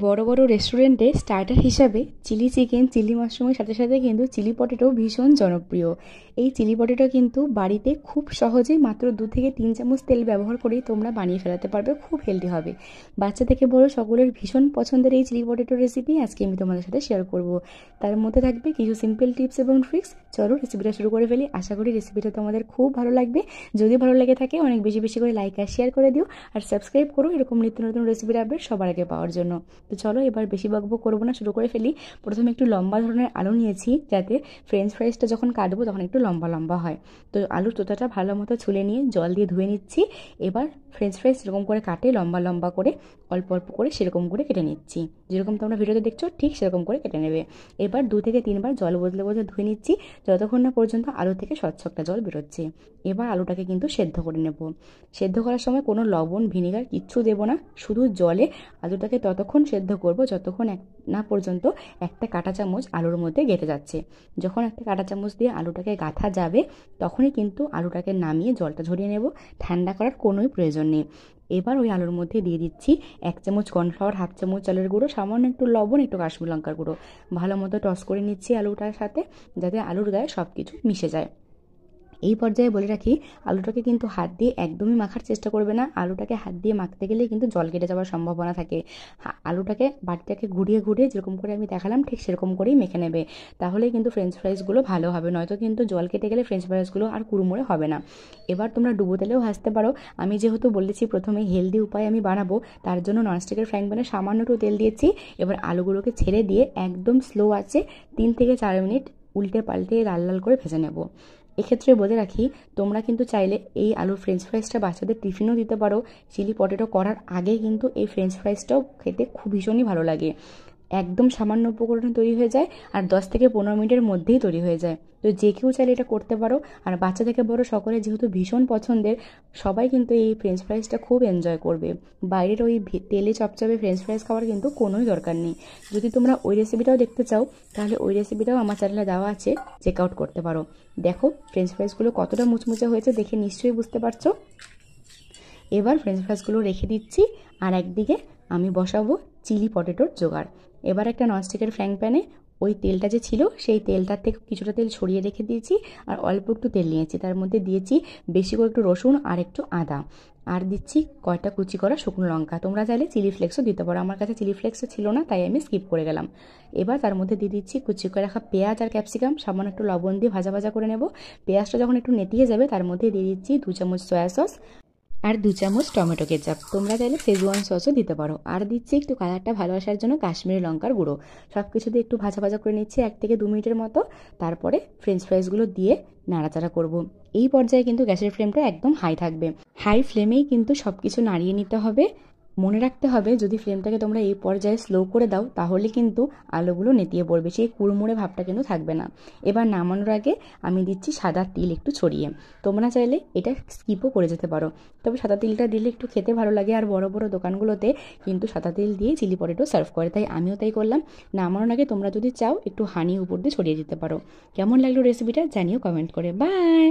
বড় বড় রেস্টুরেন্টে স্টার্টার হিসাবে চিলি চিকেন, চিলি মাশরুমের সাথে সাথে কিন্তু চিলি পটেটো ভীষণ জনপ্রিয়। এই চিলি পটেটো কিন্তু বাড়িতে খুব সহজেই মাত্র 2 থেকে 3 চামচ তেল ব্যবহার করেই তোমরা বানিয়ে ফেলাতে পারবে, খুব হেলদি হবে। বাচ্চা থেকে বড় সকলের ভীষণ পছন্দের এই চিলি পটেটো রেসিপি আজকে আমি তোমাদের সাথে শেয়ার করব। তার মধ্যে থাকবে কিছু সিম্পল টিপস এবং ট্রিক্স। চলো রেসিপিটা শুরু করে ফেলি। আশা করি রেসিপিটা তোমাদের খুব ভালো লাগবে। যদি ভালো লেগে থাকে অনেক বেশি বেশি করে লাইক আর শেয়ার করে দিও, আর সাবস্ক্রাইব করো এরকম নিত্য নতুন রেসিপির আপডেট সবার আগে পাওয়ার জন্য। তো চলো এবার বেশি বকবক করবো না, শুরু করে ফেলি। প্রথমে একটু লম্বা ধরনের আলু নিয়েছি, যাতে ফ্রেঞ্চ ফ্রাইসটা যখন কাটবো তখন একটু লম্বা লম্বা হয়। তো আলুর চোতাটা ভালো মতো ছুলে নিয়ে জল দিয়ে ধুয়ে নিচ্ছি। এবার ফ্রেঞ্চ ফ্রাইস যেরকম করে কাটে লম্বা লম্বা করে, অল্প অল্প করে সেরকম করে কেটে নিচ্ছি। যেরকম তোমরা ভিডিওতে দেখছো ঠিক সেরকম করে কেটে নেবে। এবার 2 থেকে 3 বার জল বদলে বদলে ধুয়ে নিচ্ছি, যতক্ষণ না পর্যন্ত আলু থেকে স্বচ্ছ একটা জল বেরোচ্ছে। এবার আলুটাকে কিন্তু সেদ্ধ করে নেব। সেদ্ধ করার সময় কোনো লবণ, ভিনেগার কিচ্ছু দেবো না, শুধু জলে আলুটাকে ততক্ষণ সেদ্ধ করব যতক্ষণ না পর্যন্ত একটা কাঁটা চামচ আলুর মধ্যে গেঁথে যাচ্ছে। যখন একটা কাঁটা চামচ দিয়ে আলুটাকে গাঁথা যাবে তখনই কিন্তু আলুটাকে নামিয়ে জলটা ঝরিয়ে নেব। ঠান্ডা করার কোনোই প্রয়োজন নেই। এবার ওই আলুর মধ্যে দিয়ে দিচ্ছি 1 চামচ কর্নফ্লাওয়ার, 1/2 চামচ চালের গুঁড়ো, সামান্য একটু লবণ, একটু কাশ্মীর লঙ্কার গুঁড়ো। ভালো মতো টস করে নিচ্ছি আলুটার সাথে, যাতে আলুর গায়ে সব কিছু মিশে যায়। এই পর্যায়ে বলে রাখি, আলুটাকে কিন্তু হাত দিয়ে একদমই মাখার চেষ্টা করবে না। আলুটাকে হাত দিয়ে মাখতে গেলে কিন্তু জল কেটে যাওয়ার সম্ভাবনা থাকে। আলুটাকে বাটিটাকে ঘুরিয়ে ঘুরিয়ে যেরকম করে আমি দেখালাম ঠিক সেরকম করেই মেখে নেবে, তাহলেই কিন্তু ফ্রেঞ্চ ফ্রাইসগুলো ভালো হবে। নয়তো কিন্তু জল কেটে গেলে ফ্রেঞ্চ ফ্রাইসগুলো আর কুড়মুড়ে হবে না। এবার তোমরা ডুবো তেলেও ভাজতে পারো। আমি যেহেতু বলেছি প্রথমে হেলদি উপায় আমি বানাবো, তার জন্য ননস্টিকের ফ্রাইং প্যানে সামান্য একটু তেল দিয়েছি। এবার আলুগুলোকে ছেড়ে দিয়ে একদম স্লো আছে 3 থেকে 4 মিনিট উল্টে পাল্টে লাল লাল করে ভেজে নেব। এক্ষেত্রে বলে রাখি, তোমরা কিন্তু চাইলে এই আলুর ফ্রেঞ্চ ফ্রাইসটা বাচ্চাদের টিফিনও দিতে পারো। চিলি পটেটো করার আগে কিন্তু এই ফ্রেঞ্চ ফ্রাইসটাও খেতে খুব ভীষণই ভালো লাগে। একদম সামান্য উপকরণে তৈরি হয়ে যায়, আর 10 থেকে 15 মিনিটের মধ্যেই তৈরি হয়ে যায়। তো যে কেউ চাইলে এটা করতে পারো। আর বাচ্চা থেকে বড় সকলে যেহেতু ভীষণ পছন্দের, সবাই কিন্তু এই ফ্রেঞ্চ ফ্রাইসটা খুব এনজয় করবে। বাইরের ওই তেলে চপচপে ফ্রেঞ্চ ফ্রাইস খাওয়ার কিন্তু কোনোই দরকার নেই। যদি তোমরা ওই রেসিপিটাও দেখতে চাও তাহলে ওই রেসিপিটাও আমার চ্যানেলে দেওয়া আছে, চেক আউট করতে পারো। দেখো ফ্রেঞ্চ ফ্রাইসগুলো কতটা মুচমুচে হয়েছে, দেখে নিশ্চয়ই বুঝতে পারছো। এবার ফ্রেঞ্চ ফ্রাইসগুলো রেখে দিচ্ছি, আর একদিকে আমি বসাবো চিলি পটেটোর জোগাড়। এবার একটা ননস্টিকের ফ্রাইং প্যানে ওই তেলটা যে ছিল সেই তেলটার থেকে কিছুটা তেল ছড়িয়ে রেখে দিয়েছি, আর অল্প একটু তেল নিয়েছি। তার মধ্যে দিয়েছি বেশি করে একটু রসুন আর একটু আদা, আর দিচ্ছি কয়টা কুচি করা শুকনো লঙ্কা। তোমরা চাইলে চিলি ফ্লেক্সও দিতে পারো, আমার কাছে চিলি ফ্লেক্সও ছিল না তাই আমি স্কিপ করে গেলাম। এবার তার মধ্যে দিয়ে দিচ্ছি কুচি করে রাখা পেঁয়াজ আর ক্যাপসিকাম, সামান্য একটু লবণ দিয়ে ভাজা ভাজা করে নেব। পেঁয়াজটা যখন একটু নেতিয়ে যাবে তার মধ্যে দিয়ে দিচ্ছি 2 চামচ সয়া সস আর 2 চামচ টমেটো কেচাপ। তোমরা চাইলে শেজওয়ান সসও দিতে পারো। আর দিচ্ছি একটু কালারটা ভালো আসার জন্য কাশ্মীরি লঙ্কার গুঁড়ো। সব কিছু দিয়ে একটু ভাজা ভাজা করে নিচ্ছি 1 থেকে 2 মিনিটের মতো। তারপরে ফ্রেঞ্চ ফ্রাইসগুলো দিয়ে নাড়াচাড়া করব। এই পর্যায়ে কিন্তু গ্যাসের ফ্লেমটা একদম হাই থাকবে। হাই ফ্লেমেই কিন্তু সব কিছু নাড়িয়ে নিতে হবে। মনে রাখতে হবে, যদি ফ্লেমটাকে তোমরা এই পর্যায়ে স্লো করে দাও তাহলে কিন্তু আলুগুলো নেতিয়ে পড়বে, সেই কুড়মুড়ে ভাবটা কিন্তু থাকবে না। এবার নামানোর আগে আমি দিচ্ছি সাদা তিল একটু ছড়িয়ে। তোমরা চাইলে এটা স্কিপও করে যেতে পারো, তবে সাদা তিলটা দিলে একটু খেতে ভালো লাগে। আর বড় বড় দোকানগুলোতে কিন্তু সাদা তিল দিয়ে চিলি পটেটো সার্ভ করে, তাই আমিও তাই করলাম। নামানোর আগে তোমরা যদি চাও একটু হানি উপর দিয়ে ছড়িয়ে দিতে পারো। কেমন লাগলো রেসিপিটা জানিও কমেন্ট করে। বাই।